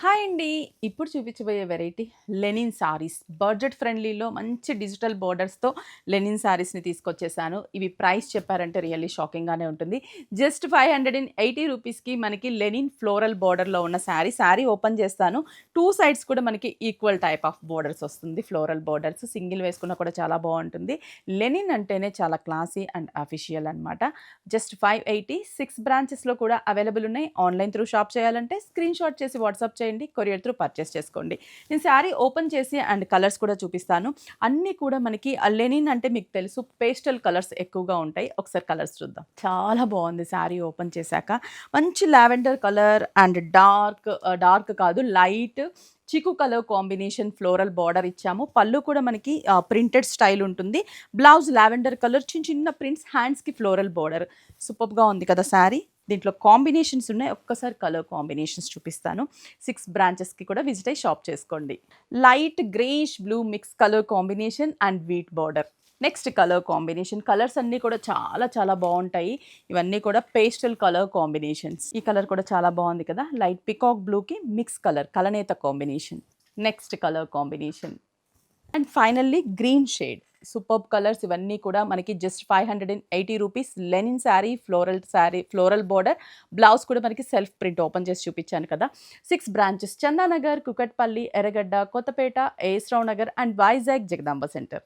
Hi అండి. ఇప్పుడు చూపించబోయే వెరైటీ లెనిన్ సారీస్. బడ్జెట్ ఫ్రెండ్లీలో మంచి డిజిటల్ బోర్డర్స్‌తో లెనిన్ సారీస్‌ని తీసుకొచ్చేసాను. ఇవి ప్రైస్ చెప్పారంటే రియల్లీ షాకింగ్‌గానే ఉంటుంది. జస్ట్ 580 రూపీస్‌కి మనకి లెనిన్ ఫ్లోరల్ బోర్డర్‌లో ఉన్న శారీ ఓపెన్ చేస్తాను. 2 సైడ్స్ కూడా మనకి ఈక్వల్ టైప్ ఆఫ్ బోర్డర్స్ వస్తుంది. ఫ్లోరల్ బోర్డర్స్ సింగిల్ వేసుకున్నా కూడా చాలా బావుంటుంది. లెనిన్ అంటేనే చాలా క్లాసీ అండ్ అఫీషియల్ అనమాట. జస్ట్ 580 6 బ్రాంచెస్‌లో కూడా అవైలబుల్ ఉన్నాయి. ఆన్‌లైన్ త్రూ షాప్ చేయాలంటే స్క్రీన్‌షాట్ చేసి వాట్సాప్ చేయండి. కొరియర్ త్రూ పర్చేస్ చేసుకోండి. నేను శారీ ఓపెన్ చేసి అండ్ కలర్స్ కూడా చూపిస్తాను. అన్నీ కూడా మనకి లెనిన్ అంటే మీకు తెలుసు పేస్టల్ కలర్స్ ఎక్కువగా ఉంటాయి. ఒకసారి కలర్స్ చూద్దాం. చాలా బాగుంది శారీ ఓపెన్ చేశాక. మంచి లావెండర్ కలర్ అండ్ డార్క్ కాదు light chiku colour combination floral border ఇచ్చాము. పళ్ళు కూడా మనకి ప్రింటెడ్ స్టైల్ ఉంటుంది. బ్లౌజ్ లావెండర్ కలర్ చిన్న చిన్న ప్రింట్స్ హ్యాండ్స్‌కి ఫ్లోరల్ బార్డర్. సూపర్‌గా ఉంది కదా శారీ. దీంట్లో కాంబినేషన్స్ ఉన్నాయి. ఒక్కసారి కలర్ కాంబినేషన్స్ చూపిస్తాను. 6 బ్రాంచెస్‌కి కూడా విజిట్ అయ్యి షాప్ చేసుకోండి. Light greyish blue mix colour combination and wheat border. Next colour combination. Colours అన్నీ కూడా చాలా చాలా బావుంటాయి. ఇవన్నీ కూడా పేస్టల్ కలర్ కాంబినేషన్స్. ఈ కలర్ కూడా చాలా బావుంది కదా! లైట్ పికాక్ బ్లూకి మిక్స్ కలర్ కలనేత combination. Next colour combination. And finally green shade. Superb colours ఇవన్నీ కూడా మనకి just 580 rupees linen sari floral border. Blouse కూడా మనకి సెల్ఫ్ ప్రింట్ ఓపెన్ చేసి చూపించాను కదా! 6 branches Chandanagar, Kukatpally, Erragadda, Kothapet, AS Rao Nagar and Vizag Jagadamba centre.